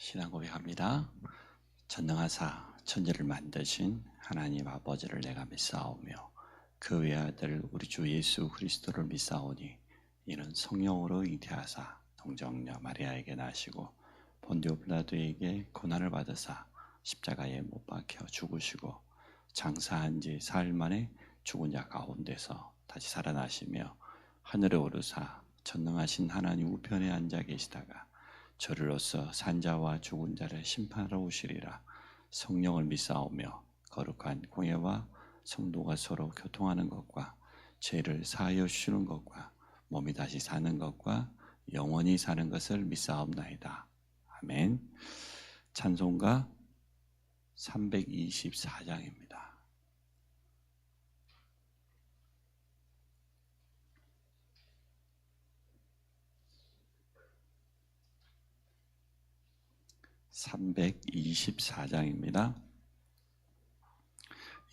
신앙 고백합니다. 전능하사 천지를 만드신 하나님 아버지를 내가 믿사오며 그 외아들 우리 주 예수 그리스도를 믿사오니 이는 성령으로 잉태하사 동정녀 마리아에게 나시고 본디오 빌라도에게 고난을 받으사 십자가에 못 박혀 죽으시고 장사한 지 사흘 만에 죽은 자 가운데서 다시 살아나시며 하늘에 오르사 전능하신 하나님 우편에 앉아 계시다가 저리로서 산자와 죽은 자를 심판하러 오시리라. 성령을 믿사오며 거룩한 공예와 성도가 서로 교통하는 것과 죄를 사하여 주시는 것과 몸이 다시 사는 것과 영원히 사는 것을 믿사옵나이다. 아멘. 찬송가 324장입니다. (324장입니다)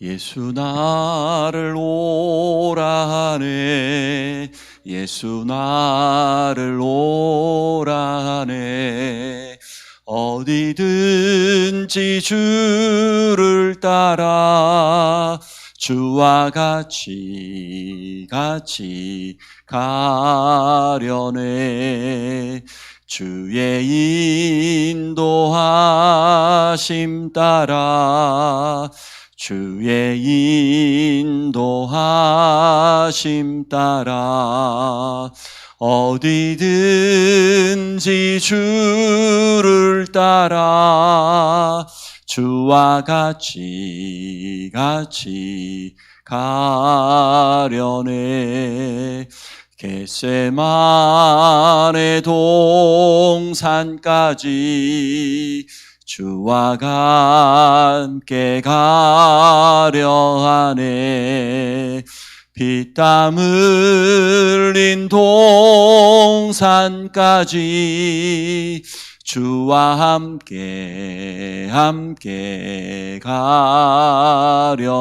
예수 나를 오라 하네 예수 나를 오라 하네 어디든지 주를 따라 주와 같이 가려네 주의 인도하심 따라 주의 인도하심 따라 어디든지 주를 따라 주와 같이 가려네 겟세마네 동산까지 주와 함께 가려 하네 피땀 흘린 동산까지 주와 함께 가려네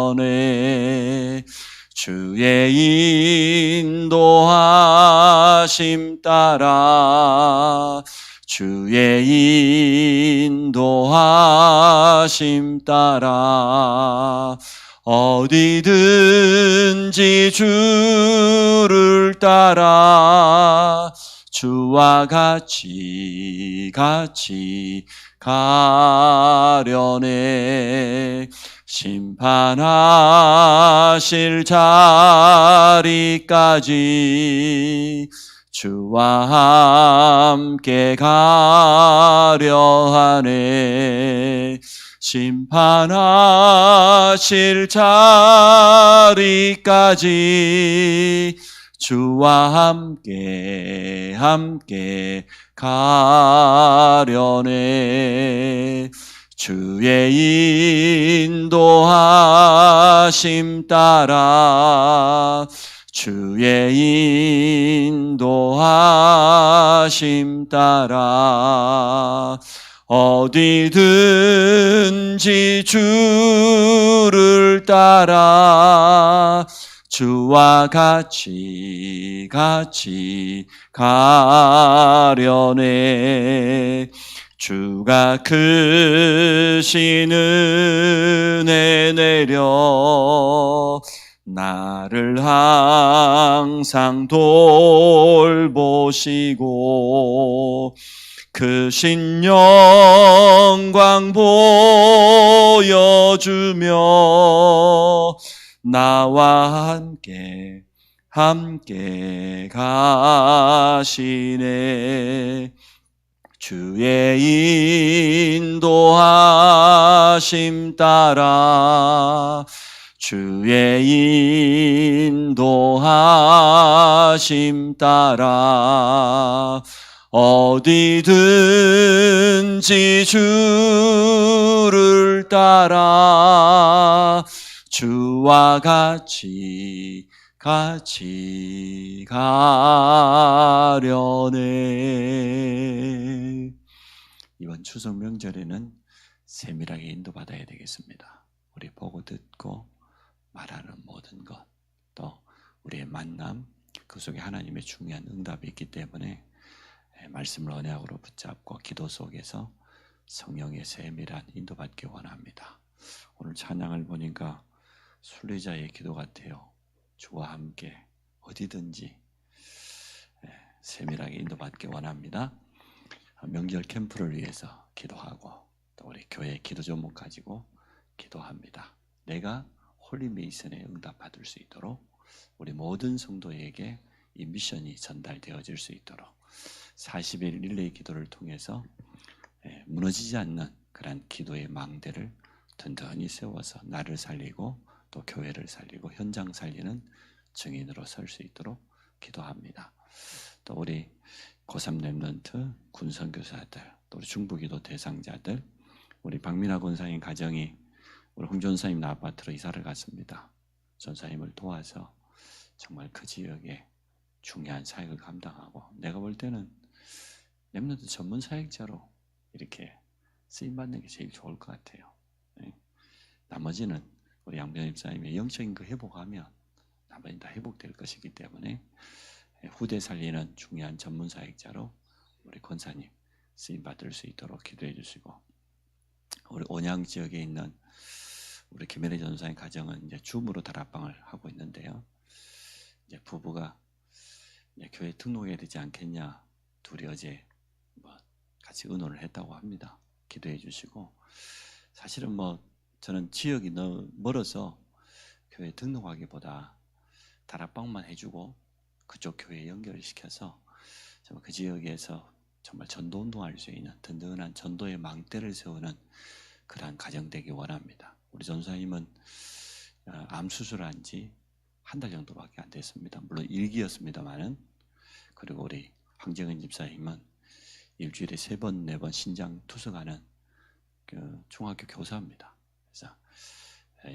주의 인도하심 따라 주의 인도하심 따라 어디든지 주를 따라 주와 같이 가려네 심판하실 자리까지 주와 함께 가려 하네 심판하실 자리까지 주와 함께 가려네 주의 인도하심 따라 주의 인도하심 따라 어디든지 주를 따라 주와 같이 가려네 주가 크신 은혜 내려 나를 항상 돌보시고 크신 영광 보여주며 나와 함께 가시네 주의 인도하심 따라 주의 인도하심 따라 어디든지 주를 따라 주와 같이 가려네. 이번 추석 명절에는 세밀하게 인도받아야 되겠습니다. 우리 보고 듣고 말하는 모든 것, 또 우리의 만남, 그 속에 하나님의 중요한 응답이 있기 때문에 말씀을 언약으로 붙잡고 기도 속에서 성령의 세밀한 인도받기 원합니다. 오늘 찬양을 보니까 순례자의 기도 같아요. 주와 함께 어디든지 세밀하게 인도받기 원합니다. 명절 캠프를 위해서 기도하고 또 우리 교회 기도 제목 가지고 기도합니다. 내가 홀리메이슨에 응답받을 수 있도록 우리 모든 성도에게 이 미션이 전달되어질 수 있도록 40일 릴레이 기도를 통해서 무너지지 않는 그런 기도의 망대를 든든히 세워서 나를 살리고 또 교회를 살리고 현장 살리는 증인으로 설 수 있도록 기도합니다. 또 우리 고3 랩런트, 군선교사들, 또 우리 중부기도 대상자들, 우리 박민아 권사님 가정이 우리 홍 전사님 아파트로 이사를 갔습니다. 전사님을 도와서 정말 그 지역에 중요한 사역을 감당하고 내가 볼 때는 랩런트 전문 사역자로 이렇게 쓰임받는 게 제일 좋을 것 같아요. 나머지는 우리 양변 집사님의 영적인 그 회복하면 나머지는 다 회복될 것이기 때문에 후대 살리는 중요한 전문 사역자로 우리 권사님 쓰임받을 수 있도록 기도해 주시고 우리 온양 지역에 있는 우리 김혜래 전사님 가정은 이제 줌으로 다락방을 하고 있는데요. 이제 부부가 이제 교회 등록해야 되지 않겠냐 둘이 어제 같이 의논을 했다고 합니다. 기도해 주시고 사실은 저는 지역이 너무 멀어서 교회 등록하기보다 다락방만 해주고 그쪽 교회에 연결을 시켜서 정말 그 지역에서 정말 전도 운동할 수 있는 든든한 전도의 망대를 세우는 그러한 가정 되기 원합니다. 우리 전사님은 암 수술한 지 한 달 정도밖에 안 됐습니다. 물론 일기였습니다만은. 그리고 우리 황정은 집사님은 일주일에 3번, 4번 신장 투석하는 그 중학교 교사입니다. 그래서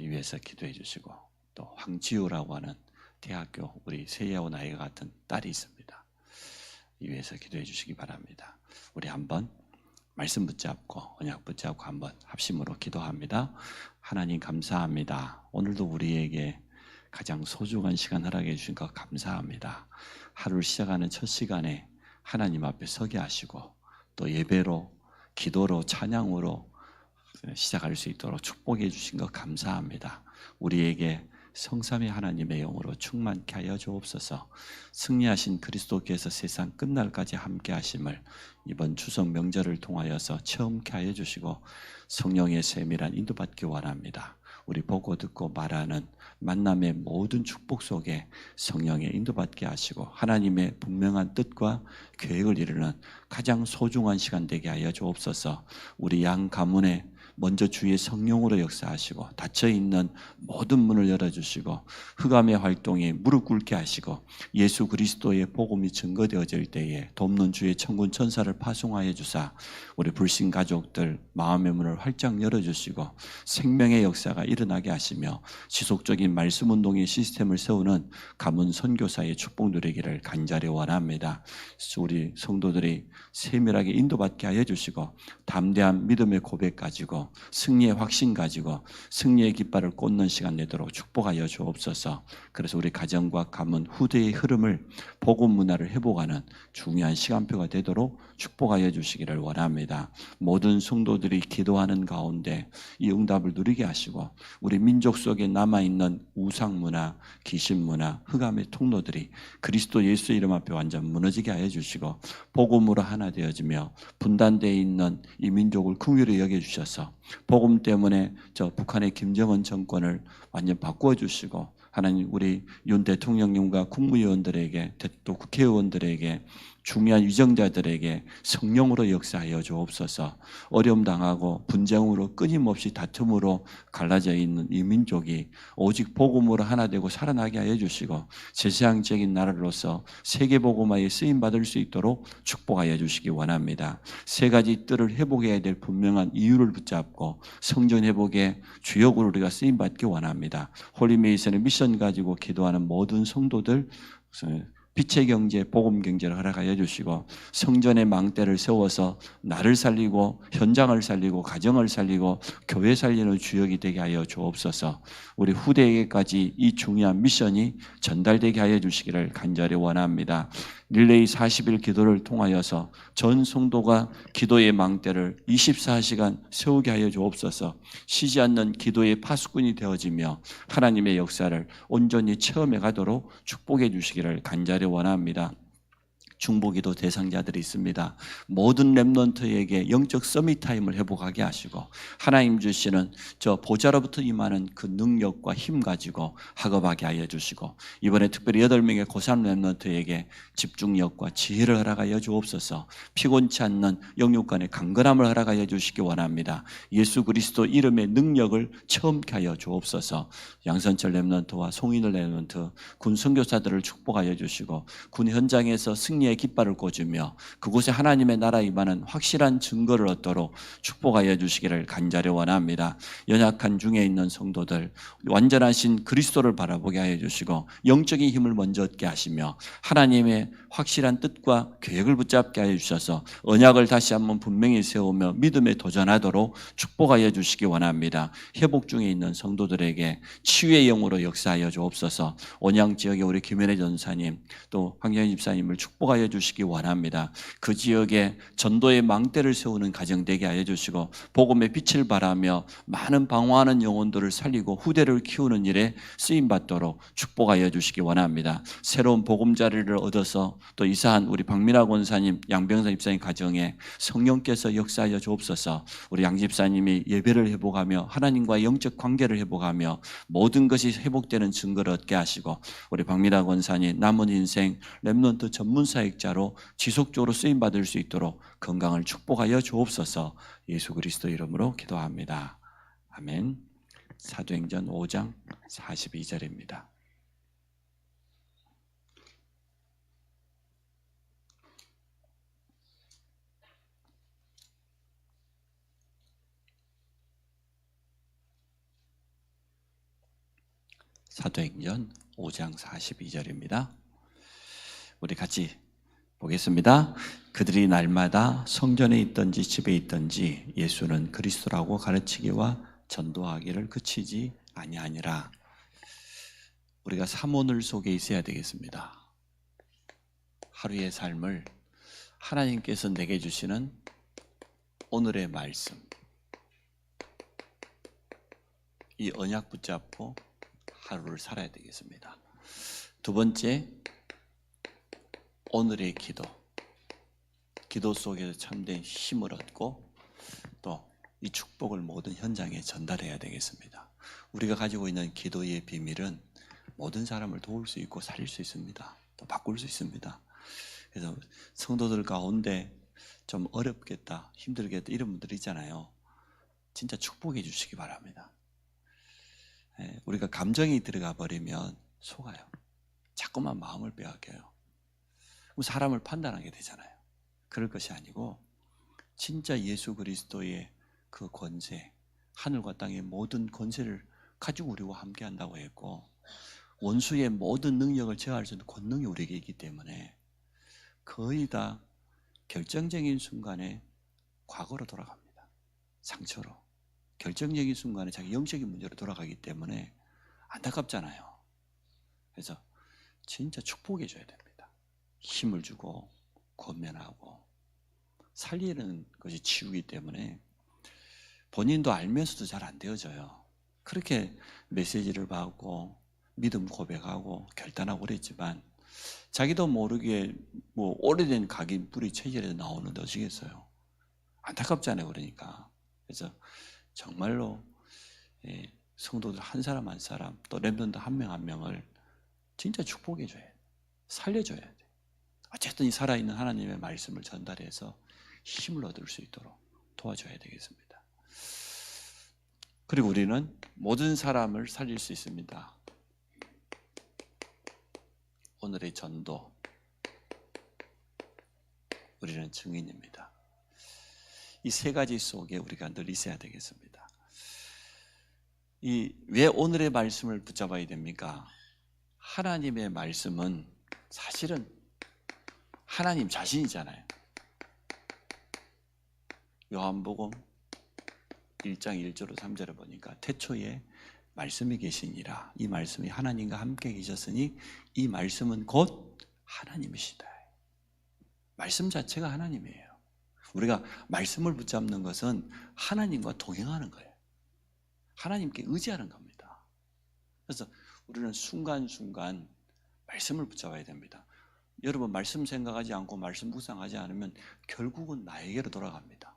이 위해서 기도해 주시고 또 황지우라고 하는 대학교 우리 세희하고 나이가 같은 딸이 있습니다. 이 위해서 기도해 주시기 바랍니다. 우리 한번 말씀 붙잡고 언약 붙잡고 한번 합심으로 기도합니다. 하나님 감사합니다. 오늘도 우리에게 가장 소중한 시간 허락해 주신 것 감사합니다. 하루를 시작하는 첫 시간에 하나님 앞에 서게 하시고 또 예배로 기도로 찬양으로 시작할 수 있도록 축복해 주신 것 감사합니다. 우리에게 성삼위 하나님의 영으로 충만케 하여 주옵소서. 승리하신 그리스도께서 세상 끝날까지 함께 하심을 이번 추석 명절을 통하여서 체험케 하여 주시고 성령의 세밀한 인도받기 원합니다. 우리 보고 듣고 말하는 만남의 모든 축복 속에 성령의 인도받게 하시고 하나님의 분명한 뜻과 계획을 이루는 가장 소중한 시간 되게 하여 주옵소서. 우리 양 가문에 먼저 주의 성령으로 역사하시고 닫혀있는 모든 문을 열어주시고 흑암의 활동에 무릎 꿇게 하시고 예수 그리스도의 복음이 증거되어질 때에 돕는 주의 천군 천사를 파송하여 주사 우리 불신 가족들 마음의 문을 활짝 열어주시고 생명의 역사가 일어나게 하시며 지속적인 말씀 운동의 시스템을 세우는 가문 선교사의 축복 누리기를 간절히 원합니다. 우리 성도들이 세밀하게 인도받게 하여 주시고 담대한 믿음의 고백 가지고 승리의 확신 가지고 승리의 깃발을 꽂는 시간 내도록 축복하여 주옵소서. 그래서 우리 가정과 가문 후대의 흐름을 복음 문화를 회복하는 중요한 시간표가 되도록 축복하여 주시기를 원합니다. 모든 성도들이 기도하는 가운데 이 응답을 누리게 하시고 우리 민족 속에 남아있는 우상문화, 귀신문화, 흑암의 통로들이 그리스도 예수 이름 앞에 완전 무너지게 하여 주시고 복음으로 하나 되어지며 분단되어 있는 이 민족을 긍휼히 여겨주셔서 복음 때문에 저 북한의 김정은 정권을 완전 바꾸어 주시고 하나님 우리 윤 대통령님과 국무위원들에게 또 국회의원들에게 중요한 유정자들에게 성령으로 역사하여 주옵소서. 어려움 당하고 분쟁으로 끊임없이 다툼으로 갈라져 있는 이 민족이 오직 복음으로 하나 되고 살아나게 하여 주시고 제사장적인 나라로서 세계복음화에 쓰임받을 수 있도록 축복하여 주시기 원합니다. 세 가지 뜰을 회복해야 될 분명한 이유를 붙잡고 성전 회복의 주역으로 우리가 쓰임받기 원합니다. 홀리메이슨의 미션 가지고 기도하는 모든 성도들 빛의 경제, 복음 경제를 허락하여 주시고 성전의 망대를 세워서 나를 살리고 현장을 살리고 가정을 살리고 교회 살리는 주역이 되게 하여 주옵소서. 우리 후대에게까지 이 중요한 미션이 전달되게 하여 주시기를 간절히 원합니다. 릴레이 40일 기도를 통하여서 전 성도가 기도의 망대를 24시간 세우게 하여 주옵소서. 쉬지 않는 기도의 파수꾼이 되어지며 하나님의 역사를 온전히 체험해 가도록 축복해 주시기를 간절히 원합니다. 중보기도 대상자들이 있습니다. 모든 렘넌트에게 영적 서밋 타임을 회복하게 하시고 하나님 주시는 저 보좌로부터 임하는 그 능력과 힘 가지고 학업하게 하여 주시고 이번에 특별히 8명의 고3 렘넌트에게 집중력과 지혜를 허락하여 주옵소서. 피곤치 않는 영육간의 강건함을 허락하여 주시기 원합니다. 예수 그리스도 이름의 능력을 체험케 하여 주옵소서. 양선철 렘넌트와 송인을 렘넌트 군 선교사들을 축복하여 주시고 군 현장에서 승리의 깃발을 꽂으며 그곳에 하나님의 나라 임하는 확실한 증거를 얻도록 축복하여 주시기를 간절히 원합니다. 연약한 중에 있는 성도들 완전하신 그리스도를 바라보게 하여 주시고 영적인 힘을 먼저 얻게 하시며 하나님의 확실한 뜻과 계획을 붙잡게 하여 주셔서 언약을 다시 한번 분명히 세우며 믿음에 도전하도록 축복하여 주시기 원합니다. 회복 중에 있는 성도들에게 치유의 영으로 역사하여 주옵소서. 온양 지역에 우리 김현애 전사님 또 황경희 집사님을 축복하여 주시기 원합니다. 그 지역에 전도의 망대를 세우는 가정 되게 하여 주시고 복음의 빛을 발하며 많은 방황하는 영혼들을 살리고 후대를 키우는 일에 쓰임받도록 축복하여 주시기 원합니다. 새로운 보금자리를 얻어서 또 이사한 우리 박민아 권사님, 양병선 집사님 가정에 성령께서 역사하여 주옵소서. 우리 양 집사님이 예배를 회복하며 하나님과 영적 관계를 회복하며 모든 것이 회복되는 증거를 얻게 하시고 우리 박민아 권사님 남은 인생 렘넌트 전문 사역자로 지속적으로 쓰임받을 수 있도록 건강을 축복하여 주옵소서. 예수 그리스도 이름으로 기도합니다. 아멘. 사도행전 5장 42절입니다. 사도행전 5장 42절입니다. 우리 같이 보겠습니다. 그들이 날마다 성전에 있든지 집에 있든지 예수는 그리스도라고 가르치기와 전도하기를 그치지 아니하니라. 우리가 사모늘 속에 있어야 되겠습니다. 하루의 삶을 하나님께서 내게 주시는 오늘의 말씀, 이 언약 붙잡고 하루를 살아야 되겠습니다. 두 번째, 오늘의 기도 속에서 참된 힘을 얻고 또 이 축복을 모든 현장에 전달해야 되겠습니다. 우리가 가지고 있는 기도의 비밀은 모든 사람을 도울 수 있고 살릴 수 있습니다. 또 바꿀 수 있습니다. 그래서 성도들 가운데 좀 어렵겠다, 힘들겠다 이런 분들 있잖아요. 진짜 축복해 주시기 바랍니다. 우리가 감정이 들어가 버리면 속아요. 자꾸만 마음을 빼앗겨요. 사람을 판단하게 되잖아요. 그럴 것이 아니고 진짜 예수 그리스도의 그 권세, 하늘과 땅의 모든 권세를 가지고 우리와 함께 한다고 했고 원수의 모든 능력을 제어할 수 있는 권능이 우리에게 있기 때문에 거의 다 결정적인 순간에 과거로 돌아갑니다. 상처로. 결정적인 순간에 자기 영적인 문제로 돌아가기 때문에 안타깝잖아요. 그래서 진짜 축복해 줘야 됩니다. 힘을 주고 권면하고 살리는 것이 치유이기 때문에 본인도 알면서도 잘 안 되어져요. 그렇게 메시지를 받고 믿음 고백하고 결단하고 그랬지만 자기도 모르게 뭐 오래된 각인 뿌리 체질에서 나오는데 어찌겠어요. 안타깝잖아요. 그러니까. 그래서 정말로 성도들 한 사람 한 사람 또 렘넌트 한 명 한 명을 진짜 축복해 줘야 돼. 살려줘야 돼. 어쨌든 이 살아있는 하나님의 말씀을 전달해서 힘을 얻을 수 있도록 도와줘야 되겠습니다. 그리고 우리는 모든 사람을 살릴 수 있습니다. 오늘의 전도, 우리는 증인입니다. 이 세 가지 속에 우리가 늘 있어야 되겠습니다. 왜 오늘의 말씀을 붙잡아야 됩니까? 하나님의 말씀은 사실은 하나님 자신이잖아요. 요한복음 1장 1절로 3절을 보니까 태초에 말씀이 계시니라. 이 말씀이 하나님과 함께 계셨으니 이 말씀은 곧 하나님이시다. 말씀 자체가 하나님이에요. 우리가 말씀을 붙잡는 것은 하나님과 동행하는 거예요. 하나님께 의지하는 겁니다. 그래서 우리는 순간순간 말씀을 붙잡아야 됩니다. 여러분, 말씀 생각하지 않고 말씀 묵상하지 않으면 결국은 나에게로 돌아갑니다.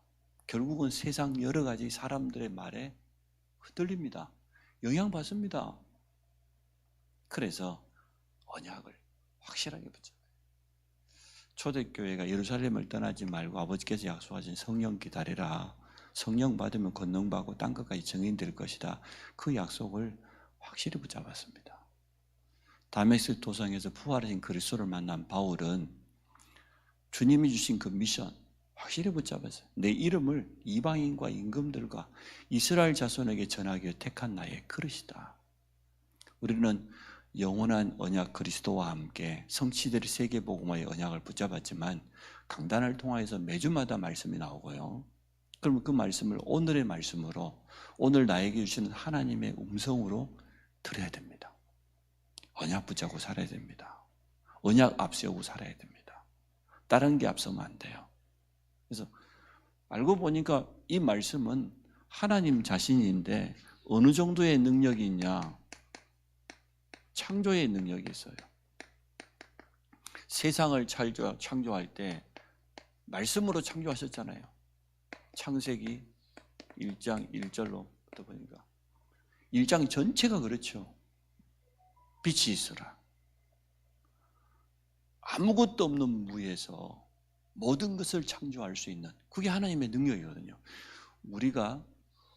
결국은 세상 여러 가지 사람들의 말에 흔들립니다. 영향받습니다. 그래서 언약을 확실하게 붙잡아요. 초대교회가 예루살렘을 떠나지 말고 아버지께서 약속하신 성령 기다리라. 성령 받으면 권능받고 땅끝까지 증인될 것이다. 그 약속을 확실히 붙잡았습니다. 다메섹 도상에서 부활하신 그리스도를 만난 바울은 주님이 주신 그 미션 확실히 붙잡았어요. 내 이름을 이방인과 임금들과 이스라엘 자손에게 전하기 위해 택한 나의 그릇이다. 우리는 영원한 언약 그리스도와 함께 성취될 세계복음화의 언약을 붙잡았지만 강단을 통하여서 매주마다 말씀이 나오고요. 그러면 그 말씀을 오늘의 말씀으로 오늘 나에게 주시는 하나님의 음성으로 들어야 됩니다. 언약 붙잡고 살아야 됩니다. 언약 앞세우고 살아야 됩니다. 다른 게 앞서면 안 돼요. 그래서 알고 보니까 이 말씀은 하나님 자신인데 어느 정도의 능력이 있냐? 창조의 능력이 있어요. 세상을 창조할 때 말씀으로 창조하셨잖아요. 창세기 1장 1절로부터 보니까 1장 전체가 그렇죠. 빛이 있어라. 아무것도 없는 무에서 모든 것을 창조할 수 있는 그게 하나님의 능력이거든요. 우리가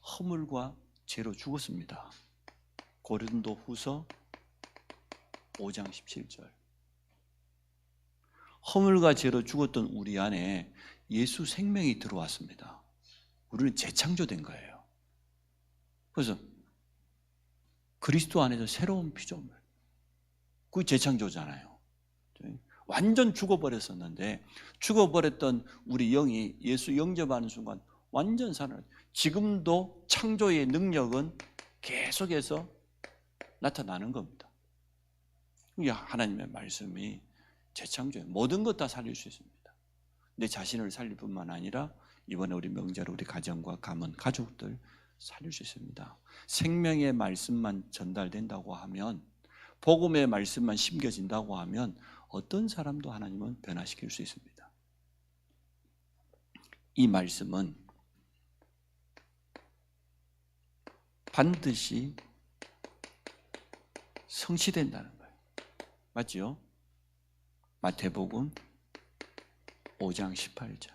허물과 죄로 죽었습니다. 고린도 후서 5장 17절. 허물과 죄로 죽었던 우리 안에 예수 생명이 들어왔습니다. 우리는 재창조된 거예요. 그래서 그리스도 안에서 새로운 피조물. 그게 재창조잖아요. 완전 죽어버렸었는데 죽어버렸던 우리 영이 예수 영접하는 순간 완전 살아나요. 지금도 창조의 능력은 계속해서 나타나는 겁니다. 이게 하나님의 말씀이 재창조예요. 모든 것 다 살릴 수 있습니다. 내 자신을 살릴 뿐만 아니라 이번에 우리 명절 우리 가정과 가문 가족들 살릴 수 있습니다. 생명의 말씀만 전달된다고 하면 복음의 말씀만 심겨진다고 하면 어떤 사람도 하나님은 변화시킬 수 있습니다. 이 말씀은 반드시 성취된다는 거예요. 맞죠? 마태복음 5장 18절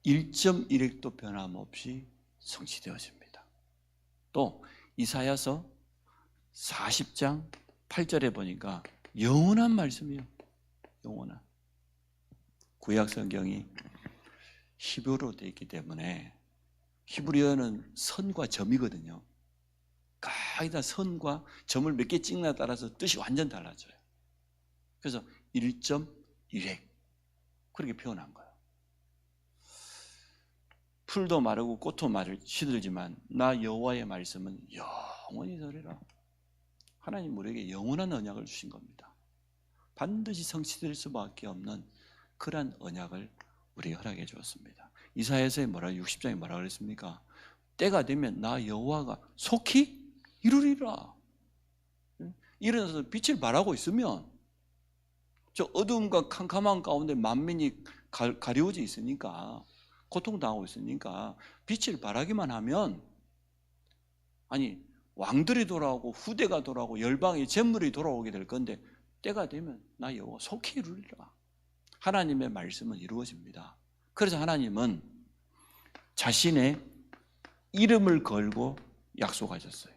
1.1획도 변함없이 성취되어집니다. 또 이사야서 40장 8절에 보니까 영원한 말씀이에요. 영원한. 구약 성경이 히브리어로 되어 있기 때문에 히브리어는 선과 점이거든요. 거기다 선과 점을 몇 개 찍느냐에 따라서 뜻이 완전 달라져요. 그래서 1.1획 그렇게 표현한 거예요. 풀도 마르고 꽃도 시들지만 나 여호와의 말씀은 영원히 서리라. 하나님 우리에게 영원한 언약을 주신 겁니다. 반드시 성취될 수밖에 없는 그러한 언약을 우리에게 허락해 주었습니다. 이사야서에 60장에 뭐라 그랬습니까? 때가 되면 나 여호와가 속히 이루리라. 일어나서 빛을 발하고 있으면 저 어두움과 캄캄한 가운데 만민이 가려워져 있으니까 고통당하고 있으니까 빛을 발하기만 하면 아니 왕들이 돌아오고 후대가 돌아오고 열방의 재물이 돌아오게 될 건데 때가 되면 나 여호와 속히 이루리라. 하나님의 말씀은 이루어집니다. 그래서 하나님은 자신의 이름을 걸고 약속하셨어요.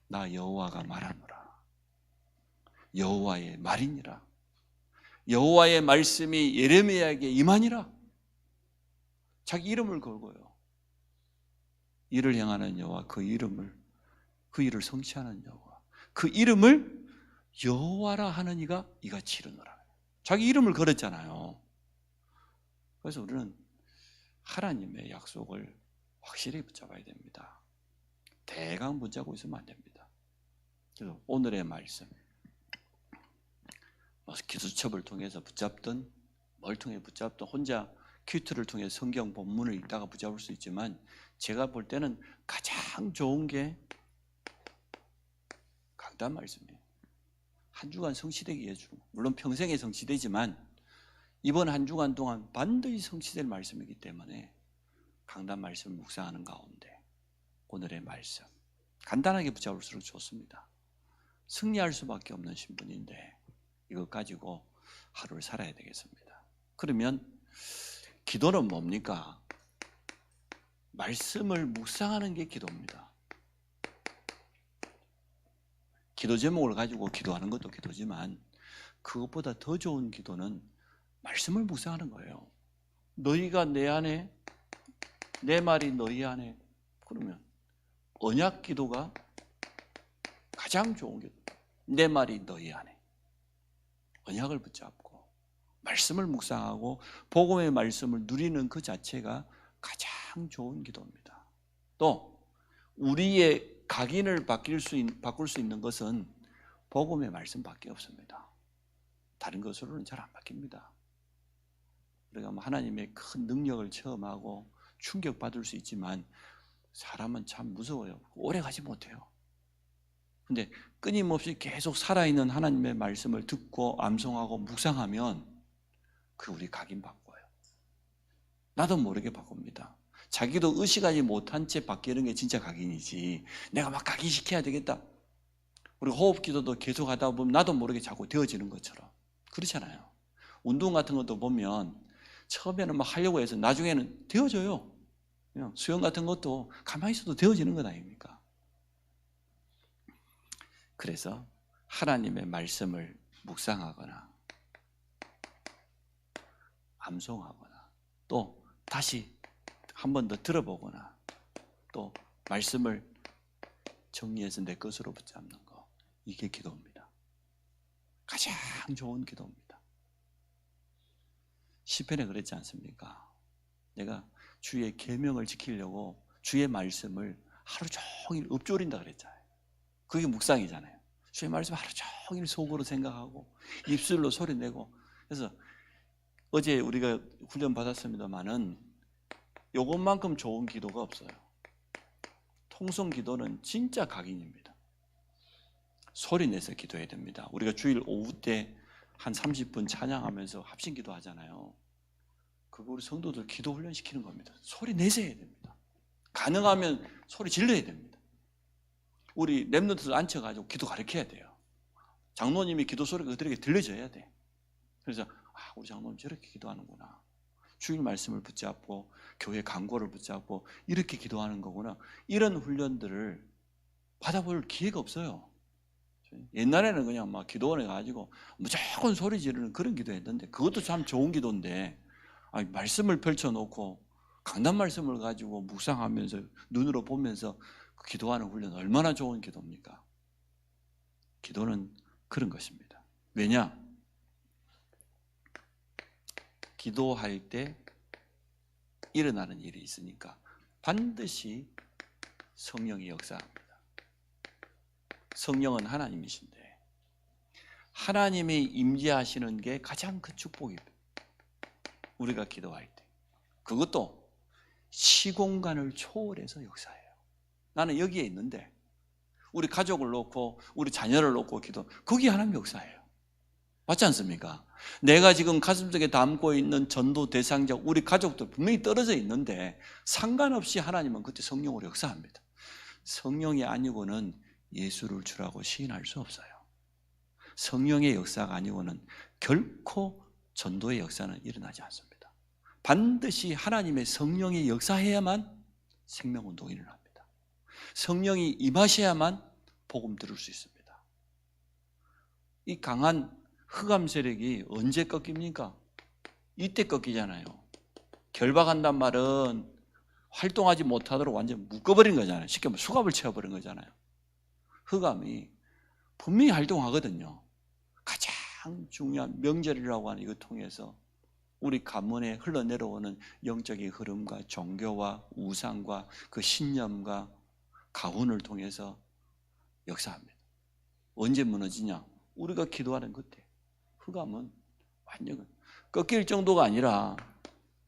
나 여호와가 말하노라. 여호와의 말이니라. 여호와의 말씀이 예레미야에게 임하니라. 자기 이름을 걸고요. 이를 향하는 여호와 그 일을 성취하는 여호와 그 이름을 여호와라 하는 이가 이같이 이르노라. 자기 이름을 걸었잖아요. 그래서 우리는 하나님의 약속을 확실히 붙잡아야 됩니다. 대강 붙잡고 있으면 안 됩니다. 그래서 오늘의 말씀 기도첩을 통해서 붙잡든 뭘 통해 붙잡든 혼자 큐트를 통해 성경 본문을 읽다가 붙잡을 수 있지만 제가 볼 때는 가장 좋은 게 강단 말씀이에요. 한 주간 성취되게 해주는 거. 물론 평생에 성취되지만 이번 한 주간 동안 반드시 성취될 말씀이기 때문에 강단 말씀을 묵상하는 가운데 오늘의 말씀 간단하게 붙잡을수록 좋습니다. 승리할 수밖에 없는 신분인데 이거 가지고 하루를 살아야 되겠습니다. 그러면 기도는 뭡니까? 말씀을 묵상하는 게 기도입니다. 기도 제목을 가지고 기도하는 것도 기도지만 그것보다 더 좋은 기도는 말씀을 묵상하는 거예요. 너희가 내 안에, 내 말이 너희 안에. 그러면 언약 기도가 가장 좋은 기도. 내 말이 너희 안에. 언약을 붙잡고 말씀을 묵상하고 복음의 말씀을 누리는 그 자체가 가장 좋은 기도입니다. 또 우리의 각인을 바꿀 수 있는 것은 복음의 말씀밖에 없습니다. 다른 것으로는 잘 안 바뀝니다. 우리가 하나님의 큰 능력을 체험하고 충격받을 수 있지만 사람은 참 무서워요. 오래 가지 못해요. 근데 끊임없이 계속 살아있는 하나님의 말씀을 듣고 암송하고 묵상하면 그 우리 각인 바꿔요. 나도 모르게 바꿉니다. 자기도 의식하지 못한 채 바뀌는 게 진짜 각인이지 내가 막 각인시켜야 되겠다. 우리 호흡기도도 계속 하다 보면 나도 모르게 자꾸 되어지는 것처럼 그렇잖아요. 운동 같은 것도 보면 처음에는 막 하려고 해서 나중에는 되어져요. 그냥 수영 같은 것도 가만히 있어도 되어지는 것 아닙니까? 그래서 하나님의 말씀을 묵상하거나 암송하거나 또 다시 한 번 더 들어보거나 또 말씀을 정리해서 내 것으로 붙잡는 거 이게 기도입니다. 가장 좋은 기도입니다. 시편에 그랬지 않습니까? 내가 주의 계명을 지키려고 주의 말씀을 하루 종일 읊조린다 그랬잖아요. 그게 묵상이잖아요. 주의 말씀 하루 종일 속으로 생각하고 입술로 소리내고. 그래서 어제 우리가 훈련 받았습니다마는 이것만큼 좋은 기도가 없어요. 통성 기도는 진짜 각인입니다. 소리 내서 기도해야 됩니다. 우리가 주일 오후 때 한 30분 찬양하면서 합심 기도하잖아요. 그거 우리 성도들 기도 훈련시키는 겁니다. 소리 내서 해야 됩니다. 가능하면 소리 질러야 됩니다. 우리 랩런트들 앉혀가지고 기도 가르쳐야 돼요. 장로님이 기도 소리가 그들에게 들려져야 돼. 그래서 우리 장로님 저렇게 기도하는구나. 주일 말씀을 붙잡고 교회 강고를 붙잡고 이렇게 기도하는 거구나. 이런 훈련들을 받아볼 기회가 없어요. 옛날에는 그냥 막 기도원에 가지고 무조건 소리 지르는 그런 기도했는데 그것도 참 좋은 기도인데 말씀을 펼쳐놓고 강단 말씀을 가지고 묵상하면서 눈으로 보면서 기도하는 훈련 얼마나 좋은 기도입니까? 기도는 그런 것입니다. 왜냐? 기도할 때 일어나는 일이 있으니까 반드시 성령이 역사합니다. 성령은 하나님이신데 하나님이 임재하시는 게 가장 큰 축복입니다. 우리가 기도할 때 그것도 시공간을 초월해서 역사해요. 나는 여기에 있는데 우리 가족을 놓고 우리 자녀를 놓고 기도 거기 하나님 역사해요. 맞지 않습니까? 내가 지금 가슴속에 담고 있는 전도 대상자 우리 가족들 분명히 떨어져 있는데 상관없이 하나님은 그때 성령으로 역사합니다. 성령이 아니고는 예수를 주라고 시인할 수 없어요. 성령의 역사가 아니고는 결코 전도의 역사는 일어나지 않습니다. 반드시 하나님의 성령이 역사해야만 생명운동이 일어납니다. 성령이 임하셔야만 복음 들을 수 있습니다. 이 강한 흑암 세력이 언제 꺾입니까? 이때 꺾이잖아요. 결박한단 말은 활동하지 못하도록 완전 묶어버린 거잖아요. 쉽게 말하면 수갑을 채워버린 거잖아요. 흑암이 분명히 활동하거든요. 가장 중요한 명절이라고 하는 이걸 통해서 우리 가문에 흘러내려오는 영적인 흐름과 종교와 우상과 그 신념과 가훈을 통해서 역사합니다. 언제 무너지냐? 우리가 기도하는 그때 흑암은 완전 꺾일 정도가 아니라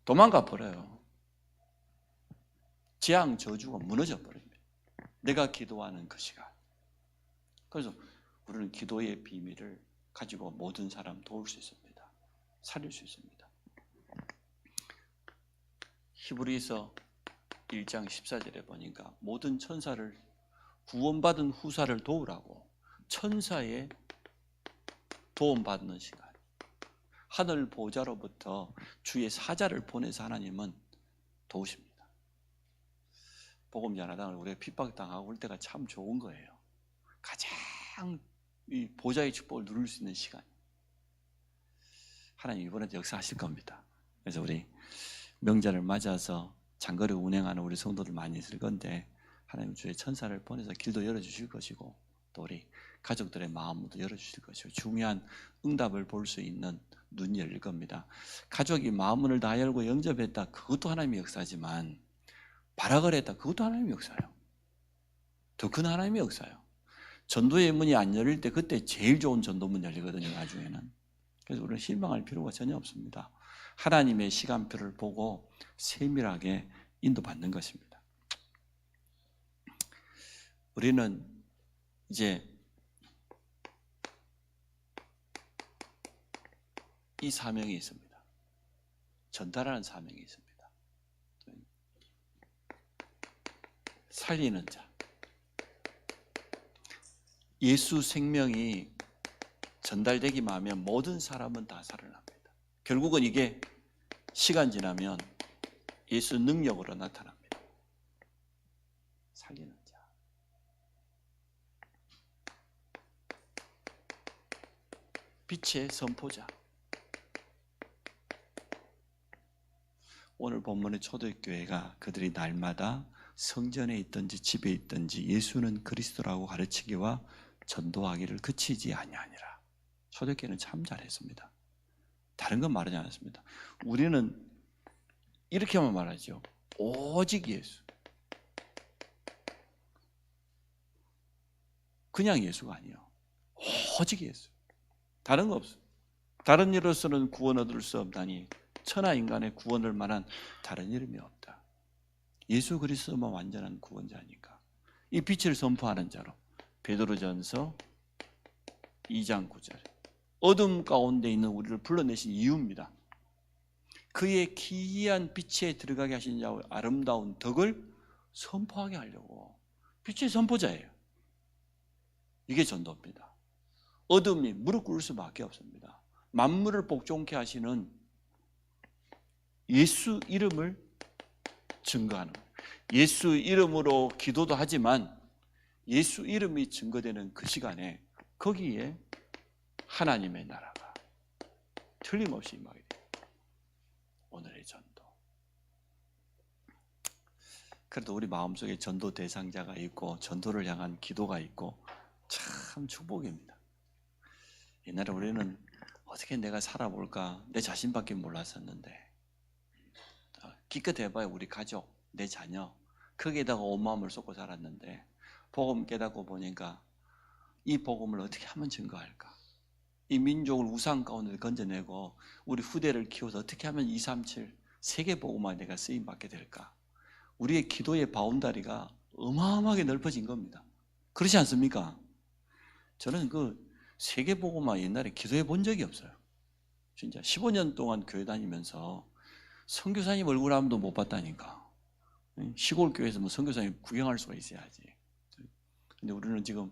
도망가 버려요. 재앙 저주가 무너져 버립니다. 내가 기도하는 그 시간. 그래서 우리는 기도의 비밀을 가지고 모든 사람 도울 수 있습니다. 살릴 수 있습니다. 히브리서 1장 14절에 보니까 모든 천사를 구원받은 후사를 도우라고 천사의 도움받는 시간. 하늘 보좌로부터 주의 사자를 보내서 하나님은 도우십니다. 복음 전하당을 우리가 핍박당하고 올 때가 참 좋은 거예요. 가장 이 보좌의 축복을 누릴 수 있는 시간. 하나님 이번에도 역사하실 겁니다. 그래서 우리 명절을 맞아서 장거리 운행하는 우리 성도들 많이 있을 건데 하나님 주의 천사를 보내서 길도 열어주실 것이고 또 우리 가족들의 마음도 열어주실 것이고 중요한 응답을 볼 수 있는 눈이 열릴 겁니다. 가족이 마음문을 다 열고 영접했다. 그것도 하나님의 역사지만 발악을 했다. 그것도 하나님의 역사예요. 더 큰 하나님의 역사예요. 전도의 문이 안 열릴 때 그때 제일 좋은 전도문 열리거든요. 나중에는. 그래서 우리는 실망할 필요가 전혀 없습니다. 하나님의 시간표를 보고 세밀하게 인도받는 것입니다. 우리는 이제 이 사명이 있습니다. 전달하는 사명이 있습니다. 살리는 자. 예수 생명이 전달되기만 하면 모든 사람은 다 살아납니다. 결국은 이게 시간 지나면 예수 능력으로 나타납니다. 살리는 자. 빛의 선포자. 오늘 본문의 초대교회가 그들이 날마다 성전에 있든지 집에 있든지 예수는 그리스도라고 가르치기와 전도하기를 그치지 아니하니라. 초대교회는 참 잘했습니다. 다른 건 말하지 않았습니다. 우리는 이렇게만 말하죠. 오직 예수. 그냥 예수가 아니에요. 오직 예수. 다른 거 없어요. 다른 이로서는 구원 얻을 수 없다니 천하 인간의 구원을 만한 다른 이름이 없다. 예수 그리스도만 완전한 구원자니까. 이 빛을 선포하는 자로 베드로전서 2장 9절 어둠 가운데 있는 우리를 불러내신 이유입니다. 그의 기이한 빛에 들어가게 하신 자와 아름다운 덕을 선포하게 하려고. 빛의 선포자예요. 이게 전도입니다. 어둠이 무릎 꿇을 수밖에 없습니다. 만물을 복종케 하시는 예수 이름을 증거하는 거예요. 예수 이름으로 기도도 하지만 예수 이름이 증거되는 그 시간에 거기에 하나님의 나라가 틀림없이 임하게 돼요. 오늘의 전도. 그래도 우리 마음속에 전도 대상자가 있고 전도를 향한 기도가 있고 참 축복입니다. 옛날에 우리는 어떻게 내가 살아볼까 내 자신밖에 몰랐었는데 기껏 해봐야 우리 가족, 내 자녀 거기에다가 온 마음을 쏟고 살았는데 복음 깨닫고 보니까 이 복음을 어떻게 하면 증거할까? 이 민족을 우상 가운데 건져내고 우리 후대를 키워서 어떻게 하면 237 세계 복음화에 내가 쓰임받게 될까? 우리의 기도의 바운다리가 어마어마하게 넓어진 겁니다. 그렇지 않습니까? 저는 그 세계 복음화 옛날에 기도해 본 적이 없어요. 진짜 15년 동안 교회 다니면서 선교사님 얼굴 한 번도 못 봤다니까. 시골 교회에서 뭐 선교사님 구경할 수가 있어야지. 근데 우리는 지금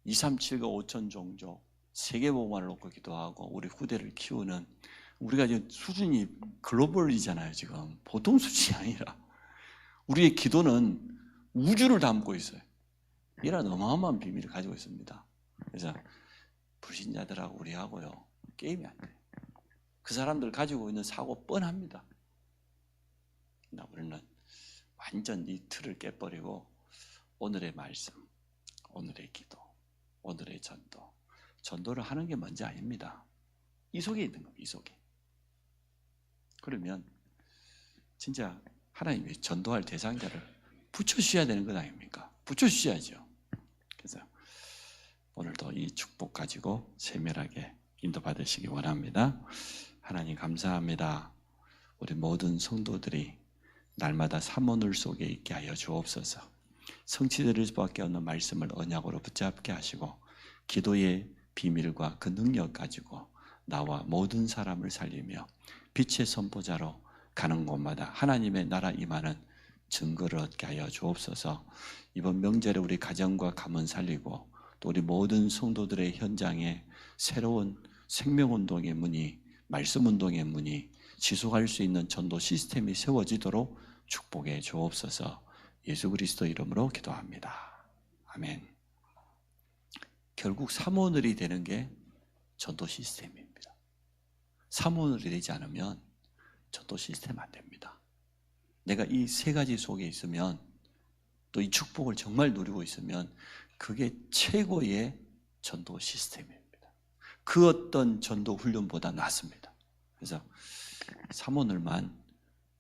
237과 5천 종족 세계 복음화를 놓고 기도하고 우리 후대를 키우는 우리가 지금 수준이 글로벌이잖아요. 지금 보통 수준이 아니라 우리의 기도는 우주를 담고 있어요. 이런 어마어마한 비밀을 가지고 있습니다. 그래서 불신자들하고 우리하고요 게임이 안 돼요. 그 사람들 가지고 있는 사고 뻔합니다. 우리는 완전 이 틀을 깨버리고 오늘의 말씀, 오늘의 기도, 오늘의 전도. 전도를 하는 게 먼저 아닙니다. 이 속에 있는 겁니다. 이 속에. 그러면 진짜 하나님이 전도할 대상자를 붙여주셔야 되는 것 아닙니까? 붙여주셔야죠. 그래서 오늘도 이 축복 가지고 세밀하게 인도받으시기 원합니다. 하나님 감사합니다. 우리 모든 성도들이 날마다 삼오늘 속에 있게 하여 주옵소서. 성취될 수밖에 없는 말씀을 언약으로 붙잡게 하시고 기도의 비밀과 그 능력 가지고 나와 모든 사람을 살리며 빛의 선포자로 가는 곳마다 하나님의 나라 임하는 증거를 얻게 하여 주옵소서. 이번 명절에 우리 가정과 가문 살리고 또 우리 모든 성도들의 현장에 새로운 생명운동의 문이, 말씀운동의 문이 지속할 수 있는 전도 시스템이 세워지도록 축복해 주옵소서. 예수 그리스도 이름으로 기도합니다. 아멘. 결국 삼오늘이 되는 게 전도 시스템입니다. 삼오늘이 되지 않으면 전도 시스템 안 됩니다. 내가 이 세 가지 속에 있으면 또 이 축복을 정말 누리고 있으면 그게 최고의 전도 시스템입니다. 그 어떤 전도 훈련보다 낫습니다. 그래서 삼오늘만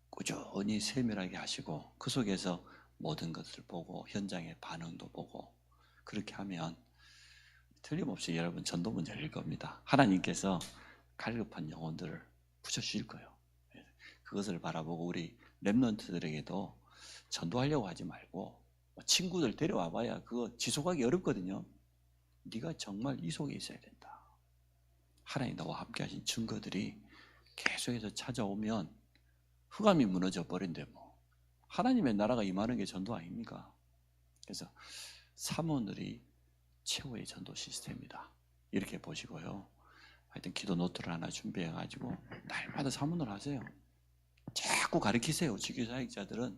꾸준히 세밀하게 하시고 그 속에서 모든 것을 보고 현장의 반응도 보고 그렇게 하면 틀림없이 여러분 전도문 열릴 겁니다. 하나님께서 갈급한 영혼들을 붙여주실 거예요. 그것을 바라보고 우리 렘넌트들에게도 전도하려고 하지 말고 친구들 데려와 봐야 그거 지속하기 어렵거든요. 네가 정말 이 속에 있어야 된다. 하나님 나와 함께 하신 증거들이 계속해서 찾아오면 흑암이 무너져 버린대 뭐. 하나님의 나라가 임하는 게 전도 아닙니까? 그래서 삼오늘이 최고의 전도 시스템이다. 이렇게 보시고요. 하여튼 기도 노트를 하나 준비해가지고 날마다 삼오늘 하세요. 자꾸 가르치세요. 지교사역자들은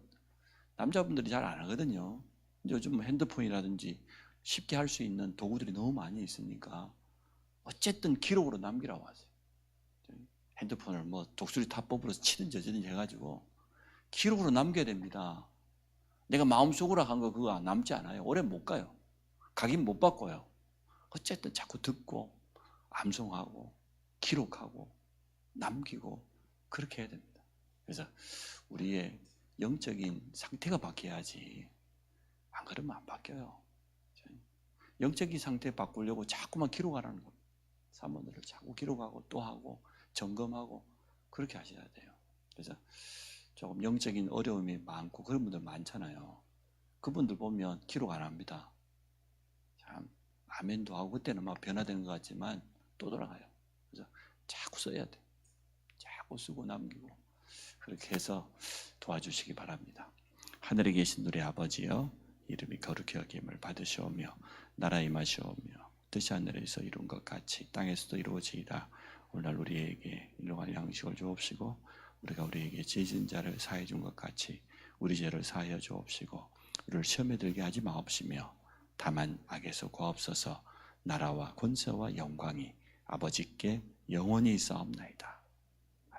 남자분들이 잘 안 하거든요. 요즘 핸드폰이라든지 쉽게 할 수 있는 도구들이 너무 많이 있으니까 어쨌든 기록으로 남기라고 하세요. 핸드폰을 뭐 독수리 타법으로 치든 저지든 해가지고 기록으로 남겨야 됩니다. 내가 마음속으로 한 거 그거 남지 않아요. 오래 못 가요. 각인 못 바꿔요. 어쨌든 자꾸 듣고 암송하고 기록하고 남기고 그렇게 해야 됩니다. 그래서 우리의 영적인 상태가 바뀌어야지 안 그러면 안 바뀌어요. 영적인 상태 바꾸려고 자꾸만 기록하라는 겁니다. 삼오늘을 자꾸 기록하고 또 하고 점검하고 그렇게 하셔야 돼요. 그래서 조금 영적인 어려움이 많고 그런 분들 많잖아요. 그분들 보면 기록 안 합니다. 참 아멘도 하고 그때는 막 변화되는 것 같지만 또 돌아가요. 그래서 자꾸 써야 돼. 자꾸 쓰고 남기고 그렇게 해서 도와주시기 바랍니다. 하늘에 계신 우리 아버지여 이름이 거룩히 여김을 받으시오며 나라 임하시오며 뜻이 하늘에서 이룬 것 같이 땅에서도 이루어지이다. 오늘 우리에게 일용할 양식을 주옵시고 우리가 우리에게 죄진 자를 사해 준 것 같이 우리 죄를 사하여 주옵시고 우리를 시험에 들게 하지 마옵시며 다만 악에서 구하옵소서. 나라와 권세와 영광이 아버지께 영원히 있사옵나이다.